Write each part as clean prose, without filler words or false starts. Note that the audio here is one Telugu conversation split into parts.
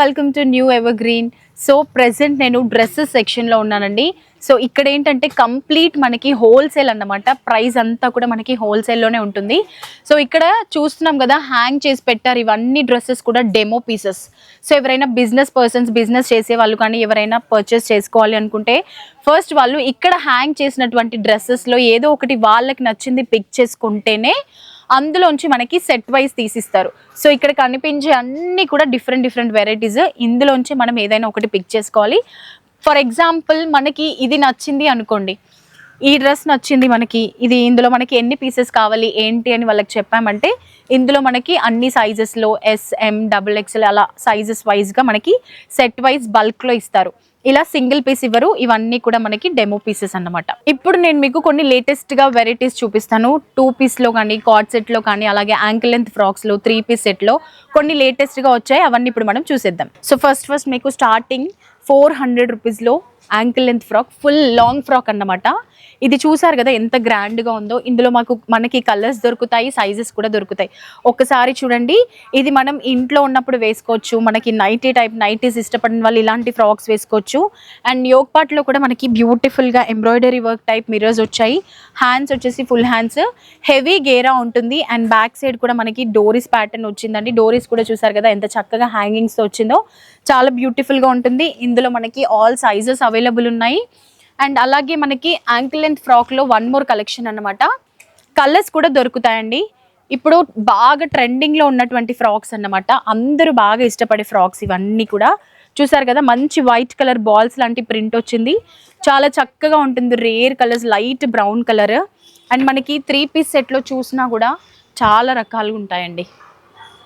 Welcome to new ever green. So present నేను డ్రెస్సెస్ సెక్షన్లో ఉన్నానండి. సో ఇక్కడ ఏంటంటే కంప్లీట్ మనకి హోల్సేల్ అన్నమాట. ప్రైస్ అంతా కూడా మనకి హోల్సేల్లోనే ఉంటుంది. సో ఇక్కడ చూస్తున్నాం కదా, హ్యాంగ్ చేసి పెట్టారు. ఇవన్నీ డ్రెస్సెస్ కూడా డెమో పీసెస్. సో ఎవరైనా బిజినెస్ చేసే వాళ్ళు కానీ ఎవరైనా పర్చేస్ చేసుకోవాలి అనుకుంటే ఫస్ట్ వాళ్ళు ఇక్కడ హ్యాంగ్ చేసినటువంటి డ్రెస్సెస్లో ఏదో ఒకటి వాళ్ళకి నచ్చింది పిక్ చేసుకుంటేనే అందులోంచి మనకి సెట్ వైజ్ తీసిస్తారు. సో ఇక్కడ కనిపించే అన్నీ కూడా డిఫరెంట్ వెరైటీస్. ఇందులోంచి మనం ఏదైనా ఒకటి పిక్ చేసుకోవాలి. ఫర్ ఎగ్జాంపుల్ మనకి ఇది నచ్చింది అనుకోండి, ఈ డ్రెస్ నచ్చింది మనకి, ఇందులో మనకి ఎన్ని పీసెస్ కావాలి ఏంటి అని వాళ్ళకి చెప్పామంటే ఇందులో మనకి అన్ని సైజెస్లో SM, XXL అలా సైజెస్ వైజ్గా మనకి సెట్ వైజ్ బల్క్లో ఇస్తారు. ఇలా సింగిల్ పీస్ ఇవ్వరు. ఇవన్నీ కూడా మనకి డెమో పీసెస్ అన్నమాట. ఇప్పుడు నేను మీకు కొన్ని లేటెస్ట్గా వెరైటీస్ చూపిస్తాను. 2 పీస్లో కానీ, కార్డ్ సెట్లో కానీ, అలాగే యాంకిల్ లెంత్ ఫ్రాక్స్లో, 3 పీస్ సెట్లో కొన్ని లేటెస్ట్గా వచ్చాయి. అవన్నీ ఇప్పుడు మనం చూసేద్దాం. సో ఫస్ట్ మీకు స్టార్టింగ్ 400 రూపీస్లో ankle length frock, full long frock అన్నమాట. ఇది చూసారు కదా ఎంత గ్రాండ్గా ఉందో. ఇందులో మనకి కలర్స్ దొరుకుతాయి, సైజెస్ కూడా దొరుకుతాయి. ఒకసారి చూడండి, ఇది మనం ఇంట్లో ఉన్నప్పుడు వేసుకోవచ్చు. మనకి నైటీస్ ఇష్టపడిన వాళ్ళు ఇలాంటి ఫ్రాక్స్ వేసుకోవచ్చు. అండ్ యోక్ పార్ట్లో కూడా మనకి బ్యూటిఫుల్గా ఎంబ్రాయిడరీ వర్క్ టైప్ మిర్రర్స్ వచ్చాయి. హ్యాండ్స్ వచ్చేసి ఫుల్ హ్యాండ్స్, హెవీ గేరా ఉంటుంది. అండ్ బ్యాక్ సైడ్ కూడా మనకి డోరీస్ ప్యాటర్న్ వచ్చిందండి. డోరీస్ కూడా చూసారు కదా ఎంత చక్కగా హ్యాంగింగ్స్తో వచ్చిందో. చాలా బ్యూటిఫుల్గా ఉంటుంది. ఇందులో మనకి ఆల్ సైజెస్ అవైలబుల్ ఉన్నాయి. అండ్ అలాగే మనకి యాంకిల్ లెంత్ ఫ్రాక్లో 1 మోర్ కలెక్షన్ అన్నమాట. కలర్స్ కూడా దొరుకుతాయండి. ఇప్పుడు బాగా ట్రెండింగ్లో ఉన్నటువంటి ఫ్రాక్స్ అన్నమాట. అందరూ బాగా ఇష్టపడే ఫ్రాక్స్ ఇవన్నీ కూడా. చూసారు కదా మంచి వైట్ కలర్ బాల్స్ లాంటి ప్రింట్ వచ్చింది. చాలా చక్కగా ఉంటుంది. Rare colours, light brown colour. And మనకి 3 పీస్ సెట్లో చూసినా కూడా చాలా రకాలుగా ఉంటాయండి.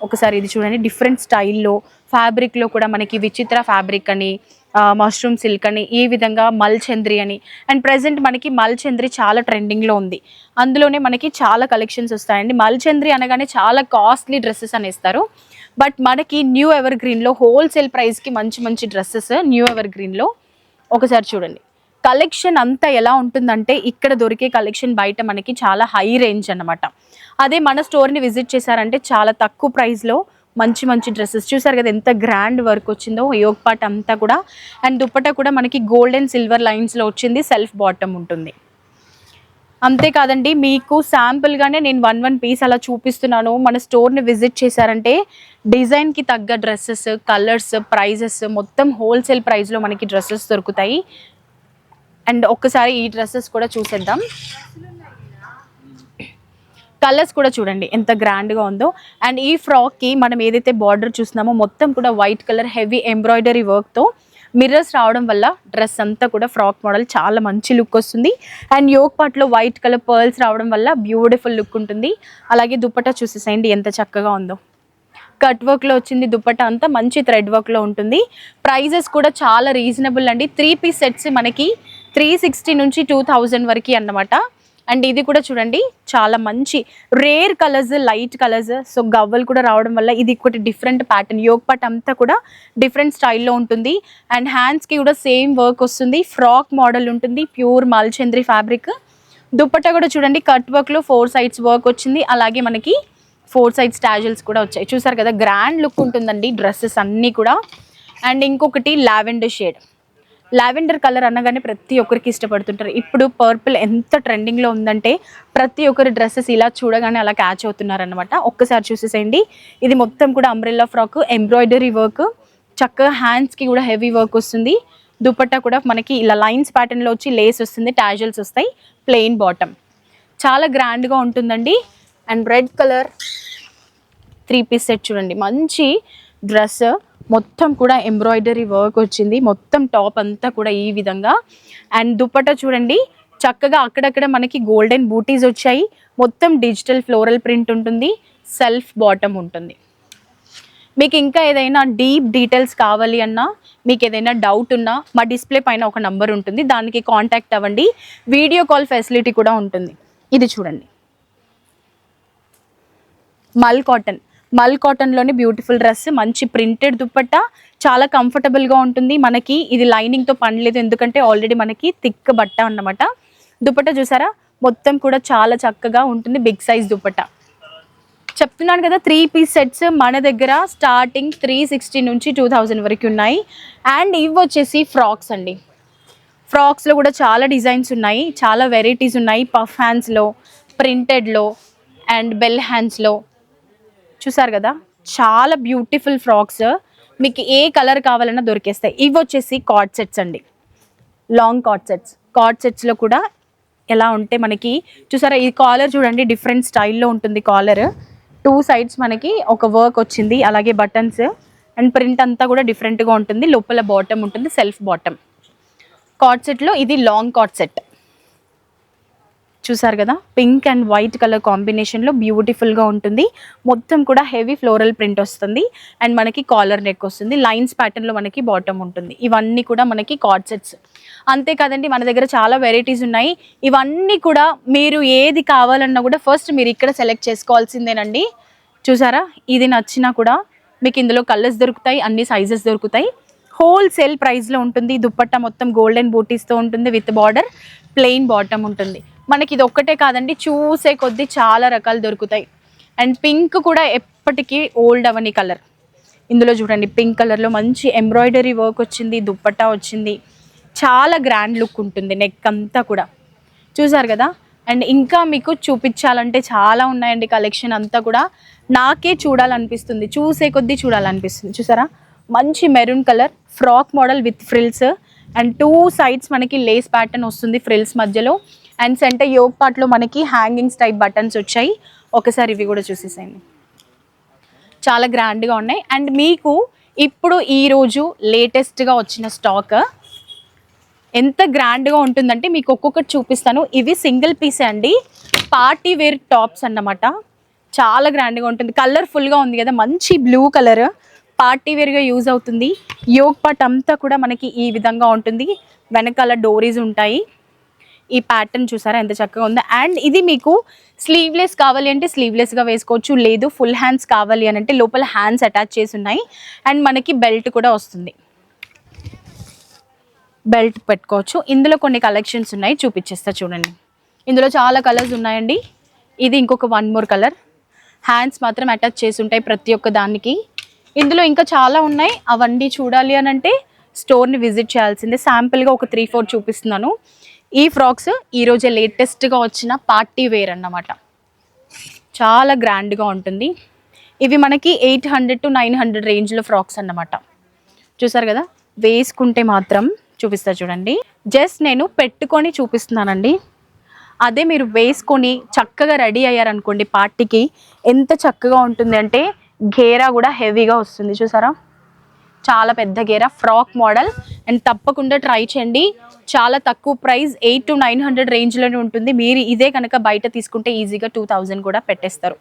ఒకసారి ఇది చూడండి, డిఫరెంట్ స్టైల్లో ఫ్యాబ్రిక్లో కూడా మనకి విచిత్ర ఫ్యాబ్రిక్ అని, మష్రూమ్ సిల్క్ అని, ఈ విధంగా మల్చంద్రి అని. అండ్ ప్రజెంట్ మనకి మల్చంద్రి చాలా ట్రెండింగ్లో ఉంది. అందులోనే మనకి చాలా కలెక్షన్స్ వస్తాయండి. మల్చంద్రి అనగానే చాలా కాస్ట్లీ డ్రెస్సెస్ అనేస్తారు. బట్ మనకి న్యూ ఎవర్ గ్రీన్లో హోల్సేల్ ప్రైస్కి మంచి డ్రెస్సెస్ న్యూ ఎవర్ గ్రీన్లో. ఒకసారి చూడండి కలెక్షన్ అంతా ఎలా ఉంటుందంటే, ఇక్కడ దొరికే కలెక్షన్ బయట మనకి చాలా హై రేంజ్ అన్నమాట. అదే మన స్టోర్ని విజిట్ చేశారంటే చాలా తక్కువ ప్రైస్లో మంచి డ్రెస్సెస్. చూసారు కదా ఎంత గ్రాండ్ వర్క్ వచ్చిందో యోక్ పార్ట్ అంతా కూడా. అండ్ దుపట్టా కూడా మనకి గోల్డ్ అండ్ సిల్వర్ లైన్స్లో వచ్చింది. సెల్ఫ్ బాటమ్ ఉంటుంది. అంతేకాదండి, మీకు శాంపుల్గానే నేను 1 పీస్ అలా చూపిస్తున్నాను. మన స్టోర్ని విజిట్ చేశారంటే డిజైన్కి తగ్గ డ్రెస్సెస్, కలర్స్, ప్రైజెస్ మొత్తం హోల్సేల్ ప్రైస్లో మనకి డ్రెస్సెస్ దొరుకుతాయి. అండ్ ఒక్కసారి ఈ డ్రెస్సెస్ కూడా చూసేద్దాం. కలర్స్ కూడా చూడండి ఎంత గ్రాండ్గా ఉందో. అండ్ ఈ ఫ్రాక్కి మనం ఏదైతే బార్డర్ చూస్తున్నామో మొత్తం కూడా వైట్ కలర్ హెవీ ఎంబ్రాయిడరీ వర్క్తో మిర్రర్స్ రావడం వల్ల డ్రెస్ అంతా కూడా ఫ్రాక్ మోడల్ చాలా మంచి లుక్ వస్తుంది. అండ్ యోక్ పార్ట్లో వైట్ కలర్ పర్ల్స్ రావడం వల్ల బ్యూటిఫుల్ లుక్ ఉంటుంది. అలాగే దుపట్టా చూసేసేయండి ఎంత చక్కగా ఉందో. కట్ వర్క్లో వచ్చింది. దుపట్టా అంతా మంచి థ్రెడ్ వర్క్లో ఉంటుంది. ప్రైజెస్ కూడా చాలా రీజనబుల్ అండి. 3 పీస్ సెట్స్ మనకి 360 నుంచి 2000 వరకు అన్నమాట. అండ్ ఇది కూడా చూడండి చాలా మంచి rare colours, light colours. So గవ్వలు కూడా రావడం వల్ల ఇది ఒకటి డిఫరెంట్ ప్యాటర్న్. యోక్ పార్ట్ అంతా కూడా డిఫరెంట్ స్టైల్లో ఉంటుంది. అండ్ హ్యాండ్స్కి కూడా సేమ్ వర్క్ వస్తుంది. ఫ్రాక్ మోడల్ ఉంటుంది. ప్యూర్ మల్చంద్రి ఫ్యాబ్రిక్. దుపట్టా కూడా చూడండి కట్ వర్క్లో 4 సైడ్స్ వర్క్ వచ్చింది. అలాగే మనకి 4 సైడ్స్ టాజిల్స్ కూడా వచ్చాయి. చూసారు కదా గ్రాండ్ లుక్ ఉంటుందండి డ్రెస్సెస్ అన్నీ కూడా. అండ్ ఇంకొకటి లావెండర్ షేడ్. లావెండర్ కలర్ అనగానే ప్రతి ఒక్కరికి ఇష్టపడుతుంటారు. ఇప్పుడు పర్పుల్ ఎంత ట్రెండింగ్లో ఉందంటే ప్రతి ఒక్కరి డ్రెస్సెస్ ఇలా చూడగానే అలా క్యాచ్ అవుతున్నారనమాట. ఒక్కసారి చూసేసేయండి. ఇది మొత్తం కూడా అంబ్రెల్లా ఫ్రాక్, ఎంబ్రాయిడరీ వర్క్, చక్కగా హ్యాండ్స్కి కూడా హెవీ వర్క్ వస్తుంది. దుపట్టా కూడా మనకి ఇలా లైన్స్ ప్యాటర్న్లో వచ్చి లేస్ వస్తుంది, టాజిల్స్ వస్తాయి, ప్లెయిన్ బాటమ్. చాలా గ్రాండ్గా ఉంటుందండి. And red colour 3 piece set చూడండి, మంచి డ్రెస్, మొత్తం కూడా ఎంబ్రాయిడరీ వర్క్ వచ్చింది. మొత్తం టాప్ అంతా కూడా ఈ విధంగా. అండ్ దుపట్టా చూడండి చక్కగా అక్కడక్కడ మనకి గోల్డెన్ బూటీస్ వచ్చాయి. మొత్తం డిజిటల్ ఫ్లోరల్ ప్రింట్ ఉంటుంది. సెల్ఫ్ బాటమ్ ఉంటుంది. మీకు ఇంకా ఏదైనా డీప్ డీటెయిల్స్ కావాలి అన్నా, మీకు ఏదైనా డౌట్ ఉన్నా మా డిస్ప్లే పైన ఒక నంబర్ ఉంటుంది, దానికి కాంటాక్ట్ అవ్వండి. వీడియో కాల్ ఫెసిలిటీ కూడా ఉంటుంది. ఇది చూడండి మల్ కాటన్లోని బ్యూటిఫుల్ డ్రెస్, మంచి ప్రింటెడ్ దుపట్టా, చాలా కంఫర్టబుల్గా ఉంటుంది. మనకి ఇది లైనింగ్తో పని లేదు, ఎందుకంటే ఆల్రెడీ మనకి థిక్ బట్ట అన్నమాట. దుపట్టా చూసారా మొత్తం కూడా చాలా చక్కగా ఉంటుంది. Big size dupatta. చెప్తున్నాను కదా 3 పీస్ సెట్స్ మన దగ్గర స్టార్టింగ్ 360 నుంచి 2000 వరకు ఉన్నాయి. అండ్ ఇవి వచ్చేసి ఫ్రాక్స్ అండి. ఫ్రాక్స్లో కూడా చాలా డిజైన్స్ ఉన్నాయి, చాలా వెరైటీస్ ఉన్నాయి. పఫ్ హ్యాండ్స్లో, ప్రింటెడ్లో అండ్ బెల్ హ్యాండ్స్లో చూసారు కదా, చాలా బ్యూటిఫుల్ ఫ్రాక్స్. మీకు ఏ కలర్ కావాలన్నా దొరికేస్తాయి. ఇవి వచ్చేసి కార్డ్ సెట్స్ అండి, లాంగ్ కార్డ్ సెట్స్. కార్డ్ సెట్స్లో కూడా ఎలా ఉంటే మనకి చూసారా, ఈ కాలర్ చూడండి డిఫరెంట్ స్టైల్లో ఉంటుంది. కాలర్ 2 సైడ్స్ మనకి ఒక వర్క్ వచ్చింది, అలాగే బటన్స్ అండ్ ప్రింట్ అంతా కూడా డిఫరెంట్గా ఉంటుంది. లోపల బాటమ్ ఉంటుంది, సెల్ఫ్ బాటమ్. కార్డ్ సెట్లో ఇది లాంగ్ కార్డ్ సెట్ చూసారు కదా, పింక్ అండ్ వైట్ కలర్ కాంబినేషన్లో బ్యూటిఫుల్గా ఉంటుంది. మొత్తం కూడా హెవీ ఫ్లోరల్ ప్రింట్ వస్తుంది అండ్ మనకి కాలర్ నెక్ వస్తుంది. లైన్స్ ప్యాటర్న్లో మనకి బాటమ్ ఉంటుంది. ఇవన్నీ కూడా మనకి కార్డ్ సెట్స్. అంతేకాదండి, మన దగ్గర చాలా వెరైటీస్ ఉన్నాయి. ఇవన్నీ కూడా మీరు ఏది కావాలన్నా కూడా ఫస్ట్ మీరు ఇక్కడ సెలెక్ట్ చేసుకోవాల్సిందేనండి. చూసారా, ఇది నచ్చినా కూడా మీకు ఇందులో కలర్స్ దొరుకుతాయి, అన్ని సైజెస్ దొరుకుతాయి. హోల్సేల్ ప్రైస్లో ఉంటుంది. దుప్పట్టా మొత్తం గోల్డెన్ బూటీస్తో ఉంటుంది విత్ బార్డర్, ప్లెయిన్ బాటమ్ ఉంటుంది. మనకి ఇది ఒక్కటే కాదండి, చూసే కొద్దీ చాలా రకాలు దొరుకుతాయి. అండ్ పింక్ కూడా ఎప్పటికీ ఓల్డ్ అవని కలర్. ఇందులో చూడండి పింక్ కలర్లో మంచి ఎంబ్రాయిడరీ వర్క్ వచ్చింది, దుప్పట్టా వచ్చింది, చాలా గ్రాండ్ లుక్ ఉంటుంది. నెక్ అంతా కూడా చూసారు కదా. అండ్ ఇంకా మీకు చూపించాలంటే చాలా ఉన్నాయండి కలెక్షన్ అంతా కూడా. నాకే చూడాలనిపిస్తుంది, చూసే కొద్దీ చూడాలనిపిస్తుంది. చూసారా, మంచి maroon colour frock model with frills and 2 sides మనకి లేస్ ప్యాటర్న్ వస్తుంది ఫ్రిల్స్ మధ్యలో. అండ్ సెంటర్ యోగ్ పార్ట్లో మనకి హ్యాంగింగ్స్ టైప్ బటన్స్ వచ్చాయి. ఒకసారి ఇవి కూడా చూసేసేయండి, చాలా గ్రాండ్గా ఉన్నాయి. అండ్ మీకు ఇప్పుడు ఈరోజు లేటెస్ట్గా వచ్చిన స్టాక్ ఎంత గ్రాండ్గా ఉంటుందంటే మీకు ఒక్కొక్కటి చూపిస్తాను. ఇవి సింగిల్ పీసే అండి, పార్టీ వేర్ టాప్స్ అన్నమాట. చాలా గ్రాండ్గా ఉంటుంది. కలర్ఫుల్గా ఉంది కదా, మంచి బ్లూ కలర్, పార్టీ వేర్గా యూజ్ అవుతుంది. యోగ్ పార్ట్ అంతా కూడా మనకి ఈ విధంగా ఉంటుంది. వెనకాల డోరీస్ ఉంటాయి. ఈ ప్యాటర్న్ చూసారా ఎంత చక్కగా ఉందో. అండ్ ఇది మీకు స్లీవ్లెస్ కావాలి అంటే స్లీవ్లెస్గా వేసుకోవచ్చు, లేదు ఫుల్ హ్యాండ్స్ కావాలి అని అంటే లోపల హ్యాండ్స్ అటాచ్ చేసి ఉన్నాయి. అండ్ మనకి బెల్ట్ కూడా వస్తుంది, బెల్ట్ పెట్టుకోవచ్చు. ఇందులో కొన్ని కలెక్షన్స్ ఉన్నాయి, చూపించేస్తా చూడండి. ఇందులో చాలా కలర్స్ ఉన్నాయండి. ఇది ఇంకొక 1 మోర్ కలర్. హ్యాండ్స్ మాత్రం అటాచ్ చేసి ఉంటాయి ప్రతి ఒక్క దానికి. ఇందులో ఇంకా చాలా ఉన్నాయి, అవన్నీ చూడాలి అని అంటే స్టోర్ని విజిట్ చేయాల్సిందే. శాంపుల్గా ఒక 3-4 చూపిస్తున్నాను. ఈ ఫ్రాక్స్ ఈరోజే లేటెస్ట్గా వచ్చిన పార్టీ వేర్ అన్నమాట. చాలా గ్రాండ్గా ఉంటుంది. ఇవి మనకి 800 to 900 రేంజ్లో ఫ్రాక్స్ అన్నమాట. చూసారు కదా, వేసుకుంటే మాత్రం చూపిస్తా చూడండి. జస్ట్ నేను పెట్టుకొని చూపిస్తున్నానండి. అదే మీరు వేసుకొని చక్కగా రెడీ అయ్యారనుకోండి పార్టీకి, ఎంత చక్కగా ఉంటుంది అంటే గేరా కూడా హెవీగా వస్తుంది. చూసారా, చాలా పెద్ద గేరా ఫ్రాక్ మోడల్. అండ్ తప్పకుండా ట్రై చేయండి. చాలా తక్కువ ప్రైస్, 800 to 900 రేంజ్లోనే ఉంటుంది. మీరు ఇదే కనుక బయట తీసుకుంటే ఈజీగా 2000 కూడా పెట్టేస్తారు.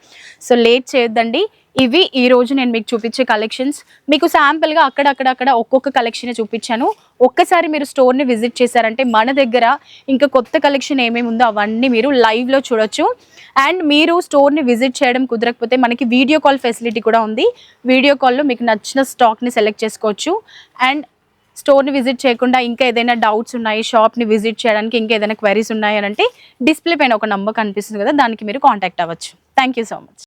సో లేట్ చేయొద్దండి. ఇవి ఈరోజు నేను మీకు చూపించే కలెక్షన్స్. మీకు శాంపుల్గా అక్కడక్కడ ఒక్కొక్క కలెక్షన్ చూపించాను. ఒక్కసారి మీరు స్టోర్ని విజిట్ చేశారంటే మన దగ్గర ఇంకా కొత్త కలెక్షన్ ఏమేమి ఉందో అవన్నీ మీరు లైవ్లో చూడొచ్చు. అండ్ మీరు స్టోర్ని విజిట్ చేయడం కుదరకపోతే మనకి వీడియో కాల్ ఫెసిలిటీ కూడా ఉంది. వీడియో కాల్లో మీకు నచ్చిన స్టాక్ని సెలెక్ట్ చేసుకోవచ్చు. అండ్ స్టోర్ని విజిట్ చేయకుండా ఇంకా ఏదైనా డౌట్స్ ఉన్నాయి, షాప్ని విజిట్ చేయడానికి ఇంకా ఏదైనా క్వైరీస్ ఉన్నాయి అని అంటే డిస్ప్లే పైన ఒక నంబర్ కనిపిస్తుంది కదా, దానికి మీరు కాంటాక్ట్ అవ్వచ్చు. Thank you so much.